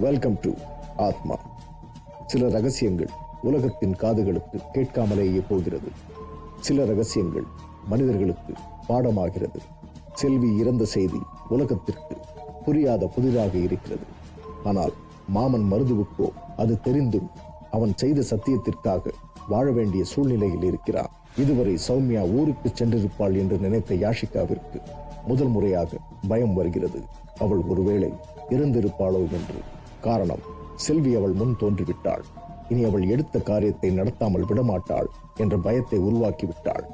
Welcome to ஆத்மா. சில ரகசியங்கள் உலகத்தின் காதுகளுக்கு கேட்காமலேயே போகிறது. சில ரகசியங்கள் மனிதர்களுக்கு பாடமாகிறது. செல்வி இறந்த செய்தி உலகத்திற்கு புரியாத புதிராக இருக்கிறது. ஆனால் மாமன் மருதுவுக்கோ அது தெரிந்தும் அவன் செய்த சத்தியத்திற்காக வாழ வேண்டிய சூழ்நிலையில் இருக்கிறான். இதுவரை சௌமியா ஊருக்கு சென்றிருப்பாள் என்று நினைத்த யாஷிகாவிற்கு முதல் முறையாக பயம் வருகிறது. அவள் ஒருவேளை இறந்திருப்பாளோ என்று. காரணம், செல்வி அவள் முன் தோன்றிவிட்டாள். இனி அவள் எடுத்த காரியத்தை நடத்தாமல் விடமாட்டாள் என்ற பயத்தை உருவாக்கிவிட்டாள்.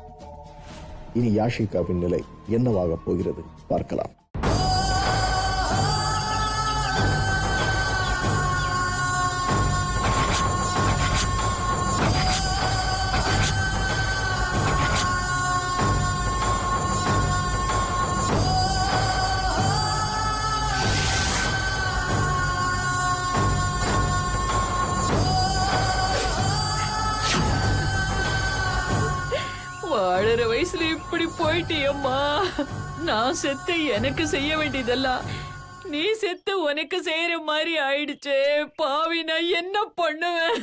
இனி யாஷிகாவின் நிலை என்னவாக போகிறது பார்க்கலாம். வாழற வயசுல இப்படி போயிட்டியம்மா. நான் செத்த எனக்கு செய்ய வேண்டியதெல்லாம் நீ செத்த உனக்கு செய்யற மாதிரி ஆயிடுச்சு. பாவி, நான் என்ன பண்ணுவேன்?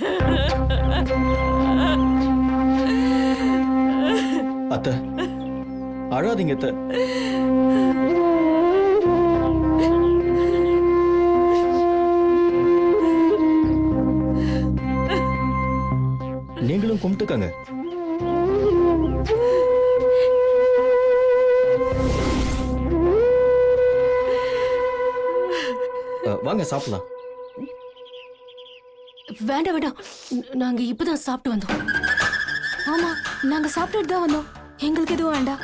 அத்தை, அழாதீங்க அத்தை. நீங்களும் கும்பிட்டுக்கங்க. வாங்க சாப்பிடலாம். வேண்டாம் வேண்டாம், நாங்க இப்பதான் சாப்பிட்டு வந்தோம். ஆமா, நாங்க சாப்பிட்டுட்டு தான் வந்தோம். எங்களுக்கு எதுவும் வேண்டாம்.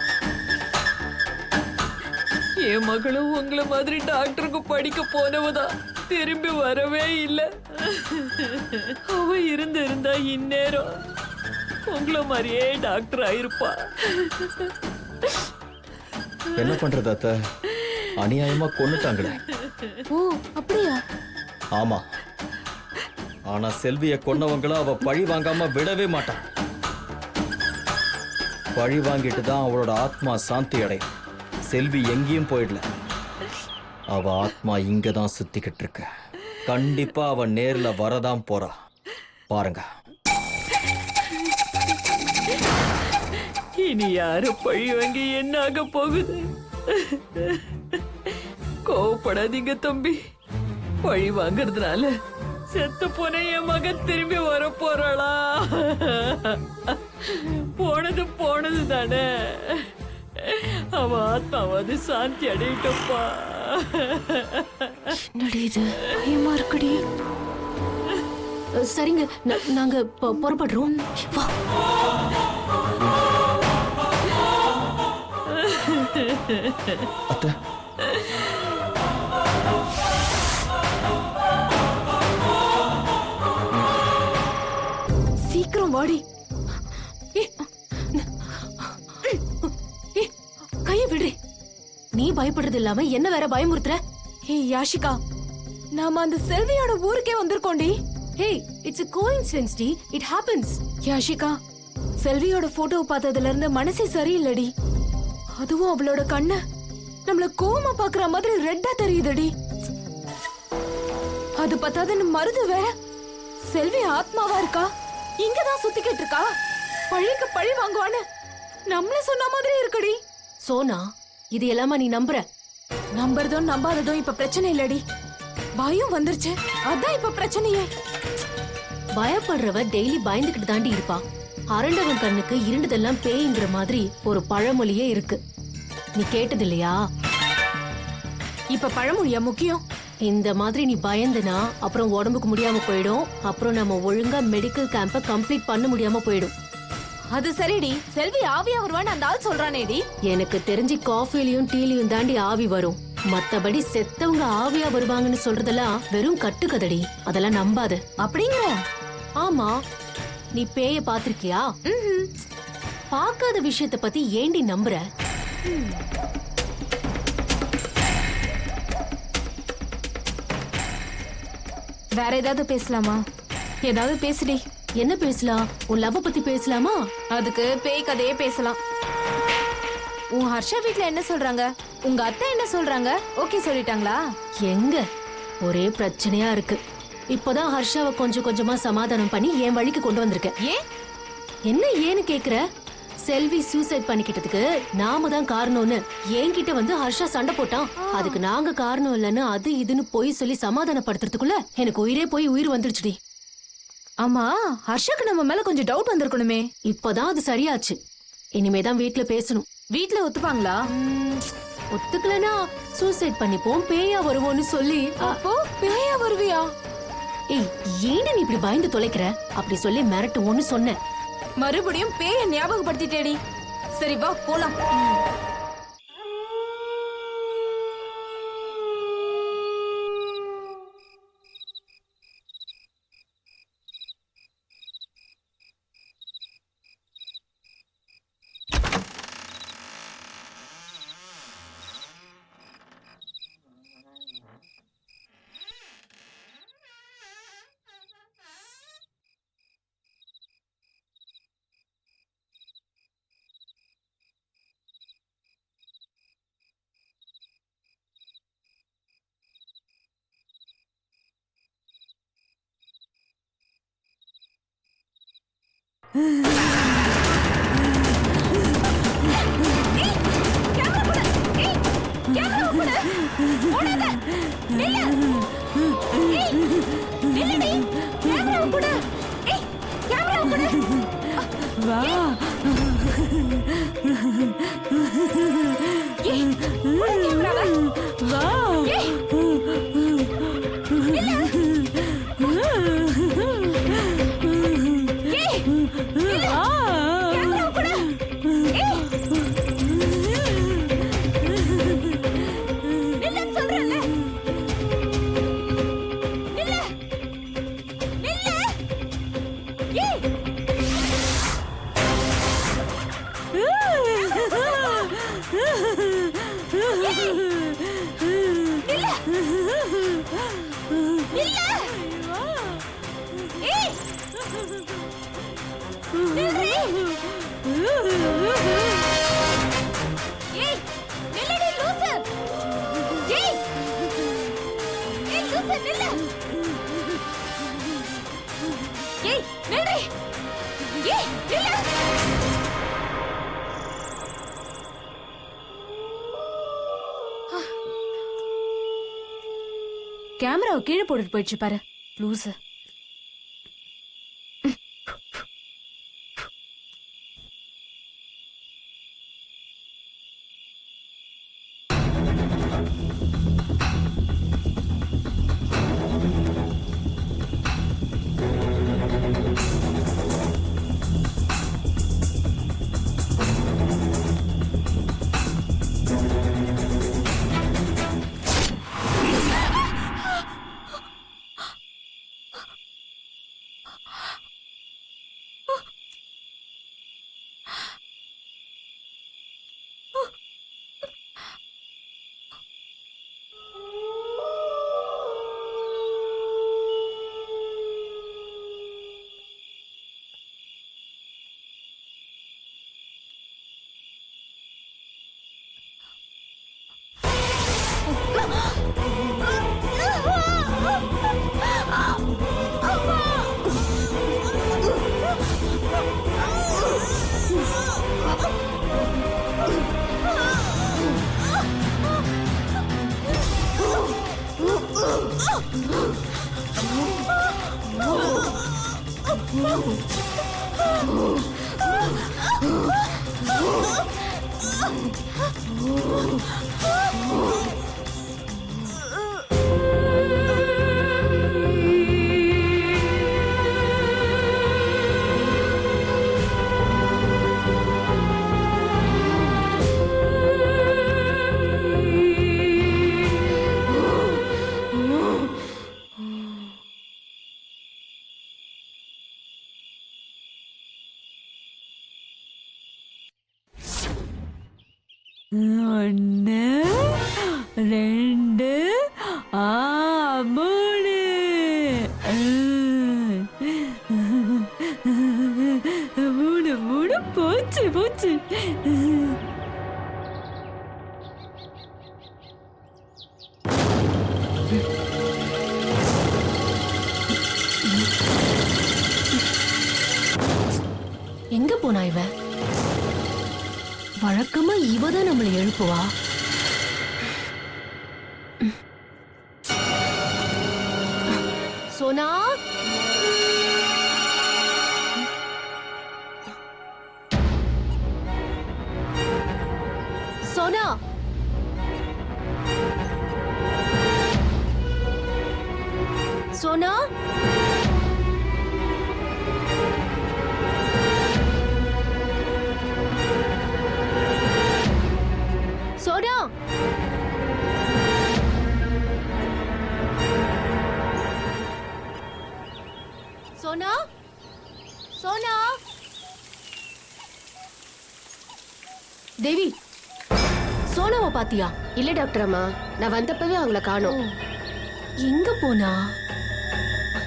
என் மகளும் உங்களை மாதிரி டாக்டருக்கு படிக்க போனவதான் திரும்பி வரவே இல்லை. அவ இருந்தா இந்நேரம் உங்களை மாதிரியே டாக்டர் ஆயிருப்பா. என்ன பண்றது அத்தை, அநியாயமா கொன்னுட்டாங்களே. ஓ, அப்படியா? ஆமா, ஆனா செல்விய கொன்னவங்கள அவ பழி வாங்காம விடவே மாட்டான். பழி வாங்கிட்டு தான் அவளோட ஆத்மா சாந்தி அடையும். செல்வி எங்கேயும் போயிடல. அவ ஆத்மா இங்கதான் சுத்திக்கிட்டு இருக்கு. கண்டிப்பா அவ நேர்ல வரதான் போறா. பாருங்க. இனி யாரு பழி வாங்கி என்ன ஆக போகுது? கோவப்படாதீங்க தம்பி. பழி வாங்கறதுனால செத்து போன என் மகன் திரும்பி வர போறாளா? போனது தானே. அவ ஆத்மாவது சாந்தி அடையிட்டப்பா. இது பயமா இருக்குடி. சரிங்க, நாங்க புறப்படுறோம். வா. அத்தை, சீக்கிரம் வாடி. கைய விடுறி. நீ பயப்படுறது இல்லாம என்ன வேற பயமுறுத்துற? ஏய் யாஷிகா, நாம அந்த செல்வியோட ஊருக்கே வந்திருக்கோண்டி. Hey, it's a coincidence டி. It happens. யாஷிகா, செல்வியோட போட்டோ பார்த்ததுல இருந்து மனசே சரியில்லடி. அதுவும் அவளோட கண்ணு நம்மள கோவமா பாக்குற மாதிரி ரெட்டா தெரியுதுடி. அது பத்தாதுன்னு மருது வேற. செல்வி ஆத்மாவா இருக்கா, இங்கதான் சுத்திக்கிட்டு இருக்கா. பழிக்கு பழி வாங்குவான்னு நம்மள சொன்ன மாதிரி இருக்குடி. சோனா, இது எல்லாமா நீ நம்புற? நம்புறதும் நம்பாததும் இப்ப பிரச்சனை இல்லடி. பயம் வந்துருச்சு, அதான் இப்ப பிரச்சனையே. பயப்படுறவ டெய்லி பயந்துகிட்டு தாண்டி இருப்பா. அரண்டவன் கண்ணுக்கு இருண்டதெல்லாம் பேய்ங்கிற மாதிரி ஒரு பழமொழியே இருக்கு. நீ கேட்டது இல்லையா? இப்ப பழமொழியா முக்கியம்? இந்த மாதிரி நீ பயந்தனா அப்புறம் உடம்புக்கு முடியாம போயிடும். அப்புறம் நம்ம ஒழுங்கா மெடிக்கல் கேம்ப கம்ப்ளீட் பண்ண முடியாம போயிடும். அது சரிடி. செல்வி ஆவியா வருவான்னு அந்த ஆள் சொல்றானேடி. எனக்கு தெரிஞ்சு காஃபிலையும் டீலையும் தாண்டி ஆவி வரும். மத்தபடி செத்தவங்க ஆவியா வருவாங்கன்னு சொல்றதெல்லாம் வெறும் கட்டுக்கதடி. அதெல்லாம் நம்பாது. அப்படிங்கிற? ஆமா, நீ பேய பாத்திருக்கியா? பாக்காத விஷயத்த பத்தி ஏண்டி நம்புற? வேற ஏதாவது பேசலாமா? ஏதாவது பேசுடி. என்ன பேசலாம்? உன் லவ் பத்தி பேசலாமா? அதுக்கு பேய் கதையே பேசலாம். உன் ஹர்ஷா வீட்ல என்ன சொல்றாங்க? உங்க அத்தை என்ன சொல்றாங்க? ஓகே சொல்லிட்டாங்களா? எங்க ஒரே பிரச்சனையா இருக்கு. இப்பதான் ஹர்ஷாவை கொஞ்சம் கொஞ்சமா சமாதானம் பண்ணி என் வழிக்கு கொண்டு வந்திருக்கேன். ஏன் என்ன ஏன்னு கேக்குற? செல்வி சூசைட் பண்ணிக்கிட்டதுக்கு நாம தான் காரணம்னு என்கிட்ட வந்து ஹர்ஷா சண்டை போட்டான். அதுக்கு நாங்க காரணம் இல்லைன்னு அது இதுன்னு போய் சொல்லி சமாதானப்படுத்துறதுக்குள்ள எனக்கு உயிரே போய் உயிர் வந்துடுச்சுடி. ஆமா, ஹர்ஷாக்கு நம்ம மேல கொஞ்சம் டவுட் வந்திருக்கணுமே. இப்பதான் அது சரியாச்சு. இனிமேதான் வீட்ல பேசணும். வீட்ல ஒத்துப்பாங்களா? ஒத்துக்கலனா சூசைட் பண்ணிப்போம், பேயா வருவோம்னு சொல்லி. அப்போ பேயா வருவியா? ஏய், ஏன்னு நீ இப்படி பயந்து தொலைக்கிற? அப்படி சொல்லி மிரட்டுவோன்னு சொன்னேன். மறுபடியும் பேய ஞாபகப்படுத்திட்டேடி. சரி வா போலாம். கேமராவை கீழே போட்டுட்டு போயிடுச்சு பாரு லூசு. ஒன்று ரெண்டு மூணு. மூணு மூணு போச்சு போச்சு. எங்க போனா இவ? வழக்கமா இவதான் நம்மளை எழுப்புவா. சோனா, சோனா, சோனா, சோனா. சோனா, சோனா. தேவி, சோனாவை பாத்தியா? இல்ல டாக்டர் அம்மா, நான் வந்தப்பவே அவங்கள காணோம். எங்க போனா?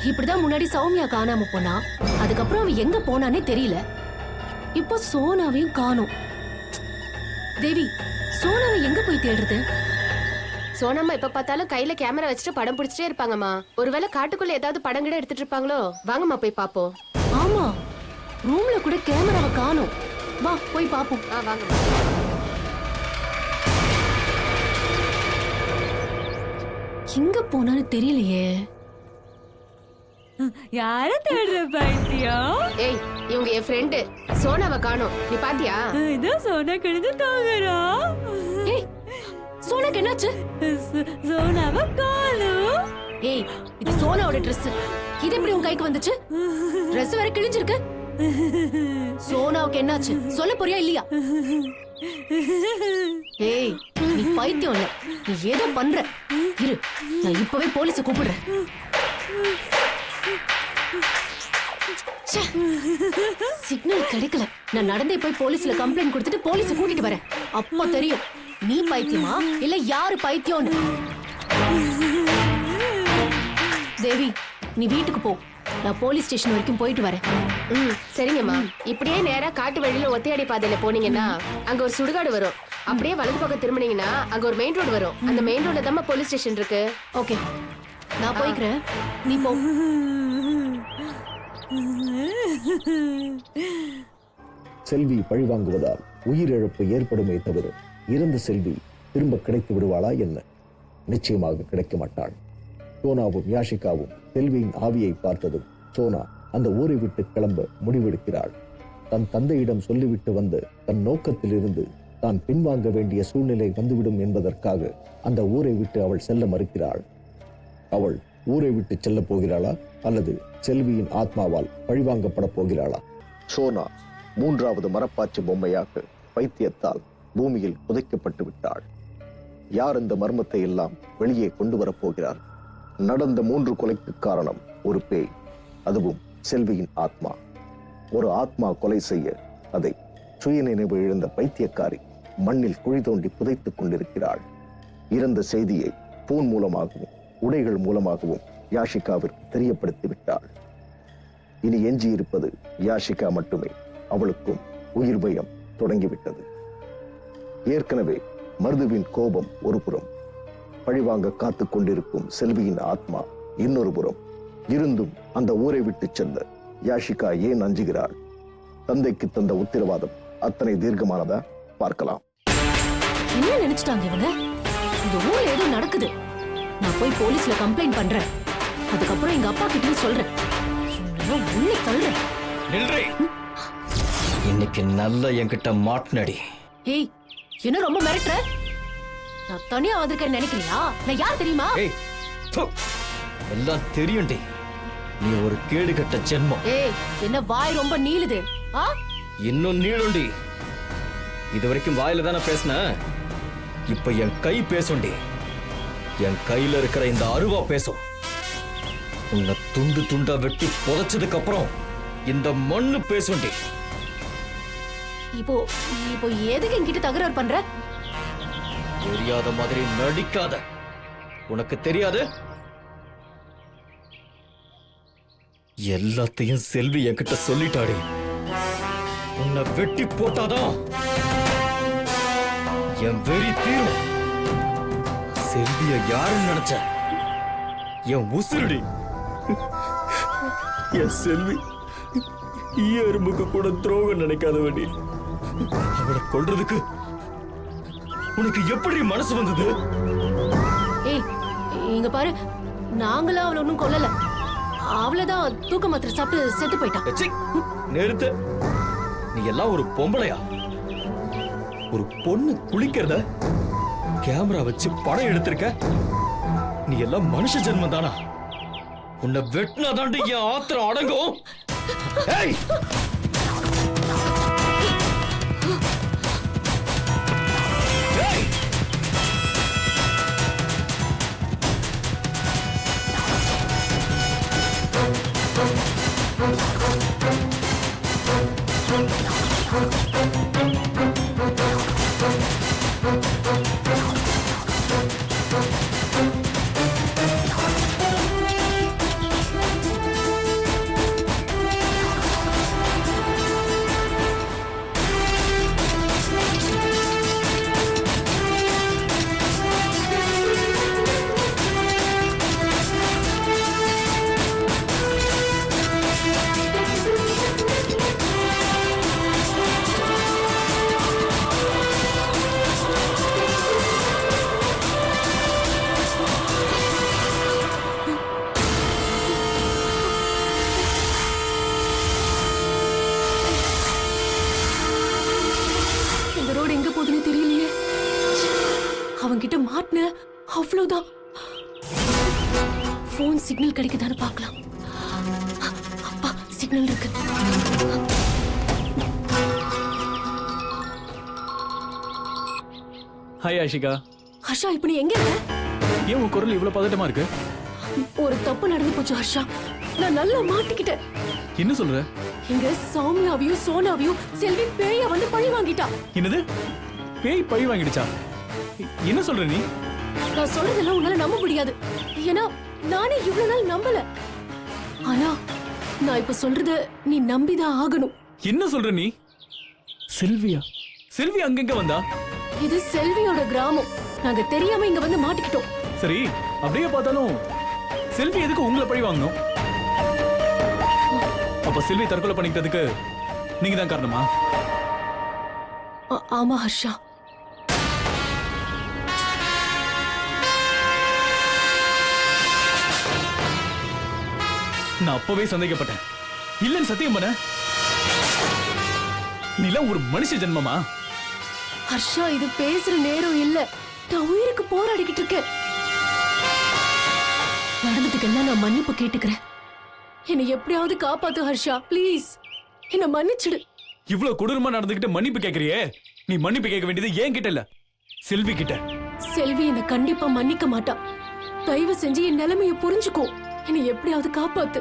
இப்படிதான் முன்னாடி சௌமியா காணாம போனா. அதுக்கப்புறம் அவ எங்க போனானே தெரியல. இப்போ சோனாவையும் காணோம். தேவி, சோனாவை எங்க போய் தேடுறது? சோனம்மா எப்ப பார்த்தாலும் கையில கேமரா வச்சுட்டு படம் பிடிச்சிட்டே இருப்பாங்கம்மா. ஒருவேளை காட்டுக்குள்ள ஏதாவது படம் கூட எடுத்துட்டு இருப்பாங்களோ? வாங்கம்மா போய் பாப்போம். ஆமா, ரூம்ல கூட கேமராவை காணோம். வா போய் பாப்போம். வாங்கம்மா. எங்க போனான்னு தெரியலையே. யார தேடுற பைத்தியம்? ஏய், இவங்க என் ஃப்ரெண்டு. சோனாவை காணோம். நீ பாத்தியா? இதோ சோனா கிடந்து தூங்குறா. ஏய், சோனாக்கு என்னாச்சு? சோனாவை காணோம். ஏய், இது சோனாவோட Dress. இது எப்படி உன் கைக்கு வந்துச்சு? Dress வேற கிழிஞ்சிருக்கு. சோனாவுக்கு என்னாச்சு? சொல்ல போறியா இல்லையா? ஏய், நீ பைத்தியம் இல்ல, நீ ஏதோ பண்ற. இரு, நான் இப்பவே போலீஸ கூப்பிடுறேன். சிக்னல் கிடைக்கல. நான் நடந்தே போய் போலீஸ்ல கம்ப்ளைண்ட் கொடுத்துட்டு போலீஸ கூட்டிட்டு வரேன். அப்போ தெரியும் நீ பைத்தியமா இல்ல யாரு பைத்தியம்னு. தேவி, நீ வீட்டுக்கு போ. நான் போலீஸ் ஸ்டேஷன் வரைக்கும் போயிட்டு வரேன். சரிங்கம்மா. இப்படியே நேரா காட்டு வழியில ஒத்தையடி பாதையில போனீங்கன்னா அங்க ஒரு சுடுகாடு வரும். அப்படியே வலது பக்கம் திரும்பினீங்கன்னா அங்க ஒரு மெயின் ரோடு வரும். அந்த மெயின் ரோட்ல தான் போலீஸ் ஸ்டேஷன் இருக்கு. ஓகே, நான் போய்க்கிறேன், நீ போ. செல்வி பழிவாங்குவதால் உயிரிழப்பு ஏற்படுமே தவிர இறந்த செல்வி திரும்ப கிடைத்து விடுவாளா என்ன? நிச்சயமாக கிடைக்க மாட்டாள். சோனாவும் யாஷிகாவும் செல்வியின் ஆவியை பார்த்ததும் சோனா அந்த ஊரை விட்டு கிளம்ப முடிவெடுக்கிறாள். தன் தந்தையிடம் சொல்லிவிட்டு வந்து தன் நோக்கத்திலிருந்து தான் பின்வாங்க வேண்டிய சூழ்நிலை வந்துவிடும் என்பதற்காக அந்த ஊரை விட்டு அவள் செல்ல மறுக்கிறாள். அவள் ஊரை விட்டு செல்ல போகிறாளா அல்லது செல்வியின் ஆத்மாவால் பழிவாங்கப்பட போகிறாளா? சோனா மூன்றாவது மரப்பாச்சி பொம்மையாக பைத்தியத்தால் பூமியில் புதைக்கப்பட்டு விட்டாள். யார் இந்த மர்மத்தை எல்லாம் வெளியே கொண்டு வரப்போகிறார்? நடந்த 3 கொலைக்கு காரணம் ஒரு பேய், அதுவும் செல்வியின் ஆத்மா. ஒரு ஆத்மா கொலை செய்ய அதை சுயநினைவு இழந்த பைத்தியக்காரி மண்ணில் குழி தோண்டி புதைத்துக் கொண்டிருக்கிறாள். இறந்த செய்தியை போன் மூலமாகவும் உடைகள் மூலமாகவும் யாஷிகாவிற்கு தெரியப்படுத்தி விட்டாள். இனி எஞ்சி இருப்பது யாஷிகா மட்டுமே. அவளுக்கும் உயிர் பயம் தொடங்கிவிட்டது. ஏற்கனவே மருதுவின் கோபம் ஒரு புறம், பழிவாங்க காத்துக் கொண்டிருக்கும் செல்வியின் ஆத்மா இன்னொரு புறம். இருந்தும் அந்த ஊரை விட்டு செல்ல யாஷிகா ஏன் அஞ்சுகிறாள்? தந்தைக்கு தந்த உத்தரவாதம் அத்தனை தீர்க்கமானதா? பார்க்கலாம். என்ன நினைச்சிட்டாங்க இவங்க? இந்த ஊர்ல ஏதோ நடக்குது. நான் போய் போலீஸ்ல கம்ப்ளைண்ட் பண்றேன். அதுக்கப்புறம் எங்க அப்பா கிட்டயும் சொல்றேன். உள்ள தள்ளுறேன். இன்னைக்கு நல்ல என்கிட்ட மாட்டினடி. ஏய், என்ன ரொம்ப மிரட்டுற? நான் தனியா வந்திருக்கேன்னு நினைக்கிறியா? நான் யார் தெரியுமா? ஏய், தூ, எல்லாம் தெரியும்டி. நீ ஒரு கேடுகட்ட ஜென்மம். ஏய், என்ன வாய் ரொம்ப நீளுது? இன்னும் நீளுண்டி. இது வரைக்கும் வாயில தானே பேசின, இப்ப என் கை பேசுண்டி. என் கையில இருக்கிற இந்த அருவா பேசும். உன்னை துண்டு துண்டா வெட்டி புதைச்சதுக்கு அப்புறம் இந்த மண்ணு பேசுண்டி. இப்போ இப்போ எதுக்கு என்கிட்ட தகராறு பண்ற? தெரியாத மாதிரி நடிக்காத. உனக்கு தெரியாது? எல்லாத்தையும் செல்வி என்கிட்ட சொல்லிட்டாடி. உன்னை வெட்டி போட்டாதான் என் வெறி தீரும். செல்விய யாருன்னு நினைச்ச? என் உசுருடி. என் செல்வி எறும்புக்கு கூட துரோகம் நினைக்காதவடி. அவளை கொல்றதுக்கு உனக்கு எப்படி மனசு வந்தது? ஏய் இங்க பாரு, நாங்களா அவளை ஒண்ணும் கொல்லல. அவளதான் தூக்க மாத்திரை சாப்பிட்டு செத்து போயிட்டான். ச்சீ, நிறுத்து. நீ எல்லாம் ஒரு பொம்பளையா? ஒரு பொண்ணு குளிக்கிறத கேமரா வச்சு படம் எடுத்திருக்க. நீ எல்லாம் மனுஷ ஜென்மம் தானா? உன்னை வெட்டினாதாண்டி என் ஆத்திரம் அடங்கும். ஏய்! ஏய்! இந்த ரோடு எங்க போகுதுன்னு தெரியலையே. அவன்கிட்ட மாட்டின அவ்வளவுதான். போன் சிக்னல் கிடைக்குதான்னு பார்க்கலாம். அப்பா சிக்னல் இருக்கு. ஹாய் ஆஷிகா. ஹர்ஷா இப்ப நீ எங்க இருக்க? ஏன் உன் குரல் இவ்வளவு பதட்டமா இருக்கு? ஒரு தப்பு நடந்து போச்சு ஹர்ஷா. நான் நல்லா மாட்டிக்கிட்டேன். என்ன சொல்ற? இங்க சௌமியாவையும் சோனாவையும் செல்வி பேய வந்து பழி வாங்கிட்டா. என்னது? பேய் பழி வாங்கிடுச்சா? என்ன சொல்ற நீ? நான் சொல்றதெல்லாம் உன்னால நம்ப முடியாது. ஏன்னா நானே இவ்வளவு நாள் நம்பல. ஆனா நான் இப்ப சொல்றத நீ நம்பிதான் ஆகணும். என்ன சொல்ற நீ? செல்வியா? செல்வி அங்கங்க வந்தா? இது செல்வியோட கிராமம். நாங்க தெரியாம இங்க வந்து மாட்டிக்கிட்டோம். சரி, அப்படியே பார்த்தாலும் செல்வி எதுக்கு உங்களை பழி வாங்கணும்? அப்ப செல்வி தற்கொலை பண்ணிக்கிட்டதுக்கு நீங்க தான் காரணமா? ஆமா ஹர்ஷா. நான் அப்பவே சந்தேகப்பட்டேன். இல்லன்னு சத்தியம் பண்ண. நீலாம் ஒரு மனுஷ ஜென்மமா? ஹர்ஷா இது பேசுற நேரம் இல்ல. நான் உயிருக்கு போராடிக்கிட்டு இருக்கேன். நடந்ததுக்கெல்லாம் நான் மன்னிப்பு கேட்டுக்கிறேன். என்னை எப்படியாவது காப்பாத்து ஹர்ஷா, ப்ளீஸ். என்ன மன்னிச்சிடு. இவ்வளவு கொடூரமா நடந்துகிட்டு மன்னிப்பு கேக்குறியே? நீ மன்னிப்பு கேட்க வேண்டியது ஏன் கிட்ட இல்ல, செல்வி கிட்ட. செல்வி என்னை கண்டிப்பா மன்னிக்க மாட்டா. தயவு செஞ்சு என் நிலைமைய புரிஞ்சுக்கோ. என்னை எப்படியாவது காப்பாத்து.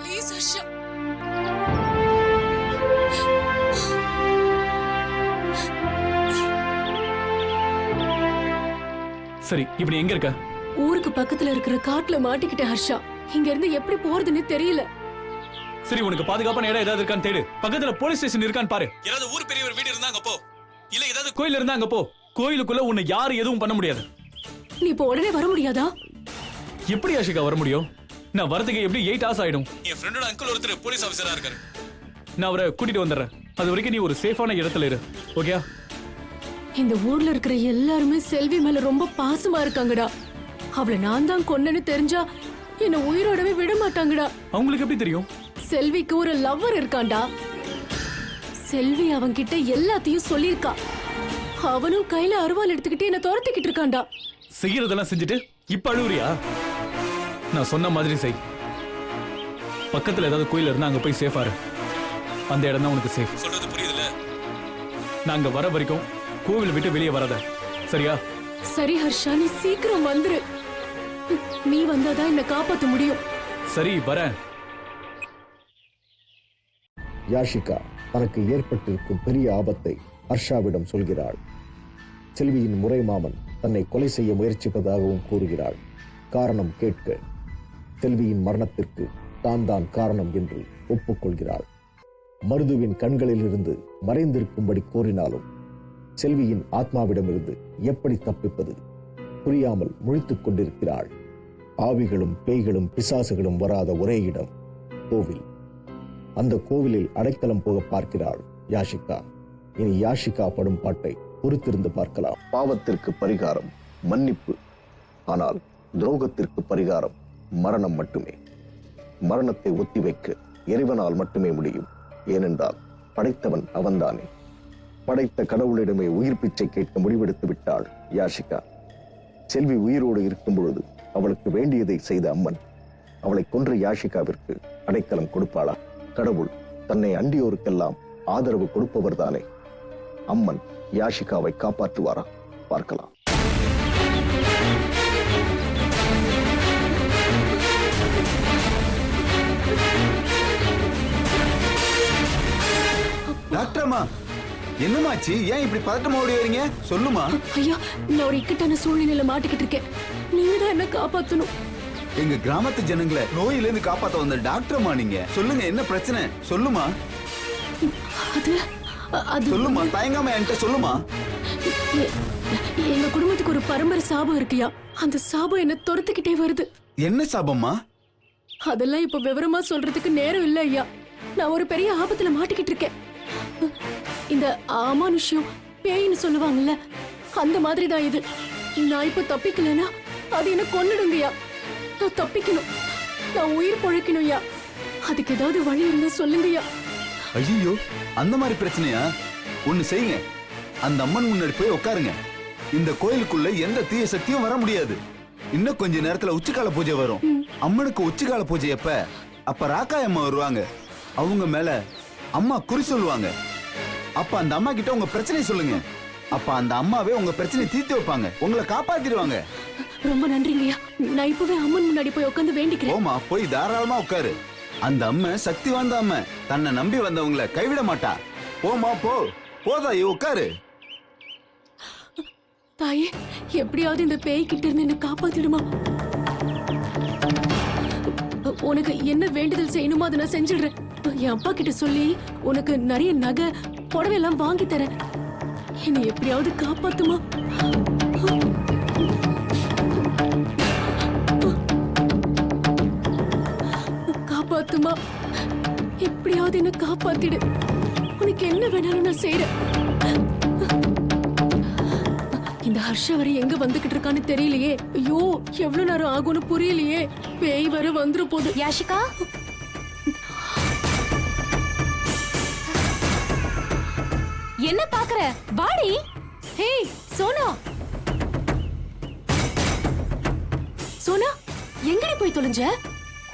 ப்ளீஸ் ஹர்ஷா. சரி, இப்ப நீ எங்க இருக்க? ஊருக்கு பக்கத்துல இருக்கிற காட்டுல மாட்டிக்கிட்ட ஹர்ஷா. இங்க இருந்து எப்படி போறதுன்னு தெரியல. சரி, உனக்கு பாதுகாப்பான இடம் ஏதாவது இருக்கான்னு தேடு. பக்கத்துல போலீஸ் ஸ்டேஷன் இருக்கான்னு பாரு. ஏதாவது ஊர் பெரியவர் வீடு இருந்தா அங்க போ. இல்ல ஏதாவது கோயில் இருந்தா அங்க போ. கோயிலுக்குள்ள உன்னை யாரும் எதுவும் பண்ண முடியாது. நீ இப்ப உடனே வர முடியாதா? எப்படி ஆஷிகா வர முடியும்? நான் வரதுக்கு எப்படி 8 hours ஆயிடும். என் ஃப்ரெண்டோட அங்கிள் ஒருத்தர் போலீஸ் ஆபீசரா இருக்காரு. நான் அவரை கூட்டிட்டு வந்துடுறேன். அது வரைக்கும் நீ ஒரு சேஃபான இடத்துல இரு. ஓகே? இந்த ஊர்ல இருக்கிற எல்லாருமே செல்வி மேல ரொம்ப பாசமா இருக்காங்கடா. அவளை நான் தான் கொன்னேன்னு தெரிஞ்சா என்ன உயிரோடவே விட மாட்டாங்கடா. அவங்களுக்கு எப்படி தெரியும்? செல்விக்கு ஒரு லவ்வர் இருக்கான்டா. செல்வி அவன்கிட்ட எல்லாத்தையும் சொல்லியிருக்கா. அவனும் கையில அருவாள் எடுத்துக்கிட்டு என்ன துரத்திக்கிட்டு இருக்கான்டா. செய்யறதெல்லாம் செஞ்சுட்டு இப்ப அழுவுறியா? நான் சொன்ன மாதிரி செய். பக்கத்துல ஏதாவது கோயில் இருந்தா அங்க போய் சேஃபா இரு. அந்த இடம் தான் உனக்கு சேஃப். சொல்றது புரியுதுல? நாங்க வர வரைக்கும் கோவில் விட்டு வெளியே வராத, சரியா? சரி ஹர்ஷா, நீ சீக்கிரம் வந்துரு. நீ வந்தாதான் என்ன காப்பாத்த முடியும். சரி, வரேன். யாஷிகா தனக்கு ஏற்பட்டிருக்கும் பெரிய ஆபத்தை ஹர்ஷாவிடம் சொல்கிறாள். செல்வியின் முறை மாமன் தன்னை கொலை செய்ய முயற்சிப்பதாகவும் கூறுகிறாள். காரணம் கேட்க செல்வியின் மரணத்திற்கு தான் காரணம் என்று ஒப்புக்கொள்கிறாள். மருதுவின் கண்களிலிருந்து மறைந்திருக்கும்படி கோரினாலும் செல்வியின் ஆத்மாவிடமிருந்து எப்படி தப்பிப்பது? புரியாமல் முழித்துக் கொண்டிருக்கிறாள். ஆவிகளும் பேய்களும் பிசாசுகளும் வராத ஒரே இடம் கோவில். அந்த கோவிலில் அடைக்கலம் போக பார்க்கிறாள் யாஷிகா. இனி யாஷிகா படும் பாட்டை பொறுத்திருந்து பார்க்கலாம். பாவத்திற்கு பரிகாரம் மன்னிப்பு, ஆனால் துரோகத்திற்கு பரிகாரம் மரணம் மட்டுமே. மரணத்தை ஒத்திவைக்க இறைவனால் மட்டுமே முடியும். ஏனென்றால் படைத்தவன் அவன்தானே. படைத்த கடவுளிடமே உயிர் பிச்சை கேட்க முடிவெடுத்து விட்டாள் யாஷிகா. செல்வி உயிரோடு இருக்கும் பொழுது அவளுக்கு வேண்டியதை செய்த அம்மன் அவளை கொன்ற யாஷிகாவிற்கு அடைக்கலம் கொடுப்பாளா? கடவுள் தன்னை அண்டியோருக்கெல்லாம் ஆதரவு கொடுப்பவர் தானே. அம்மன் யாஷிகாவை காப்பாற்றுவாரா? பார்க்கலாம். டாக்டர் அம்மா, என்னமாச்சு? ஏன் இப்படி பதட்டமா ஓடி வரீங்க? சொல்லுமா. ஐயா, நான் ஒரு இக்கட்டான சூழ்நிலையில மாட்டிக்கிட்டு இருக்கேன். நீங்க தான் என்ன காப்பாத்தணும். எங்க கிராமத்து ஜனங்களை நோயில இருந்து காப்பாத்த வந்த டாக்டர் அம்மா நீங்க. சொல்லுங்க, என்ன பிரச்சனை? சொல்லுமா. அது சொல்லுமா, தயங்காம என்கிட்ட சொல்லுமா. எங்க குடும்பத்துக்கு ஒரு பரம்பரை சாபம் இருக்குயா. அந்த சாபம் என்ன துரத்துக்கிட்டே வருது. என்ன சாபம்மா? அதெல்லாம் இப்ப விவரமா சொல்றதுக்கு நேரம் இல்ல ஐயா. நான் ஒரு பெரிய ஆபத்துல மாட்டிக்கிட்டு இருக்கேன். இந்த அமானுஷ்யம் பேயின்னு சொல்லுவாங்கல்ல, அந்த மாதிரி தான் இது. நான் இப்ப தப்பிக்கலன்னா அது என்ன கொன்னுடுங்கய்யா. நான் தப்பிக்கணும், நான் உயிர் பொழைக்கணும்யா. அதுக்கு ஏதாவது வழி இருந்தா சொல்லுங்கய்யா. ஐயோ, அந்த மாதிரி பிரச்சனையா? ஒண்ணு செய்யுங்க, அந்த அம்மன் முன்னாடி போய் உட்காருங்க. இந்த கோயிலுக்குள்ள எந்த தீய சக்தியும் வர முடியாது. இன்னும் கொஞ்ச நேரத்துல உச்சிக்கால பூஜை வரும். அம்மனுக்கு உச்சிக்கால பூஜை எப்ப? அப்ப ராக்காய் அம்மா வருவாங்க. அவங்க மேல அம்மா குறி சொல்லுவாங்க. அப்ப அந்த அம்மா கிட்ட உங்க பிரச்சனையை சொல்லுங்க. அப்ப அந்த அம்மாவே உங்க பிரச்சனையை தீர்த்து வைப்பாங்க, உங்களை காப்பாத்திடுவாங்க. ரொம்ப நன்றிங்கய்யா. நான் இப்பவே அம்மன் முன்னாடி போய் உட்காந்து வேண்டிக்கிறேன். போமா, போய் தாராளமா உட்காரு. அந்த அம்மா சக்தி வாய்ந்த அம்மா, தன்னை நம்பி வந்தவங்களை கைவிட மாட்டா. போமா, போதாயி உட்காரு. தாயே, எப்படியாவது இந்த பேய் கிட்ட இருந்து என்ன காப்பாத்திடுமா. உனக்கு என்ன வேண்டுதல் செய்யணுமோ அதை நான் செஞ்சிடுறேன். என் அப்பா கிட்ட சொல்லி உனக்கு நிறைய நகை புடவை எல்லாம் வாங்கி தரேன். என்னை எப்படியாவது காப்பாத்துமா. காப்பாத்துமா, எப்படியாவது என்ன காப்பாத்திடு. உனக்கு என்ன வேணாலும் நான் செய்யறேன். இந்த ஹர்ஷ வரை எங்க வந்துகிட்டு இருக்கான்னு தெரியலையே. ஐயோ, எவ்வளவு நேரம் ஆகும்னு புரியலையே. பேய் வர வந்துரு போது. யாஷிகா, என்ன பாக்குற? வாடி. ஹே சோனா, சோனா, எங்கடி போய் தொலைஞ்ச?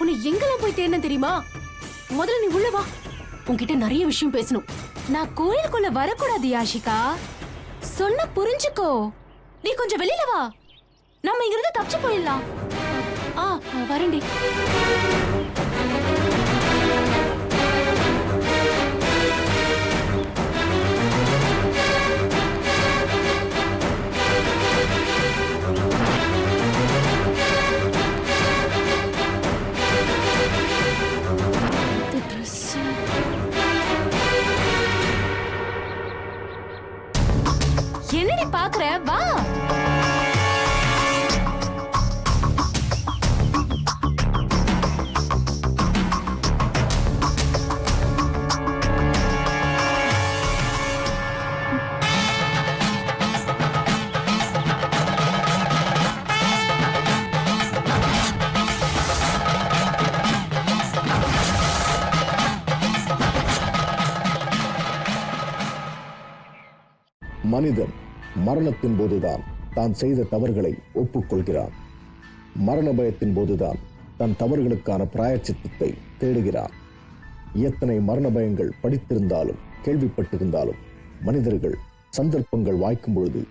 உன்னை எங்கெல்லாம் போய் தேடின தெரியுமா? முதல்ல நீ உள்ள வா, உன்கிட்ட நிறைய விஷயம் பேசணும். நான் கோயிலுக்குள்ள வரக்கூடாது யாஷிகா. சொன்ன புரிஞ்சுக்கோ. நீ கொஞ்சம் வெளியில வா, நம்ம இங்கிருந்து தப்பிச்சு போயிடலாம். வரேன்டி. என்னடி பாக்குற? வா. மனிதன் மரணத்தின் போதுதான் தான் செய்த தவறுகளை ஒப்புக்கொள்கிறான். மரண பயத்தின் போதுதான் தன் தவறுகளுக்கான பிராயச்சித்தத்தை தேடுகிறான். எத்தனை மரண பயங்கள் படித்திருந்தாலும் கேள்விப்பட்டிருந்தாலும் மனிதர்கள் சந்தர்ப்பங்கள் வாய்க்கும் பொழுது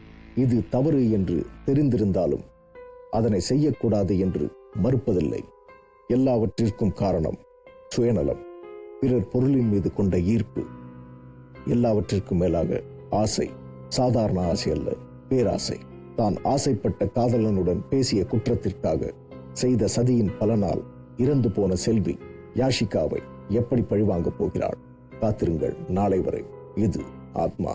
இது தவறு என்று தெரிந்திருந்தாலும் அதனை செய்யக்கூடாது என்று மறுப்பதில்லை. எல்லாவற்றிற்கும் காரணம் சுயநலம், பிறர் பொருளின் மீது கொண்ட ஈர்ப்பு. எல்லாவற்றிற்கும் மேலாக ஆசை. சாதாரண ஆசை அல்ல, பேராசை. தான் ஆசைப்பட்ட காதலனுடன் பேசிய குற்றத்திற்காக செய்த சதியின் பலனால் இறந்து போன செல்வி யாஷிகாவை எப்படி பழிவாங்க போகிறாள்? காத்திருங்கள் நாளை வரை. இது ஆத்மா.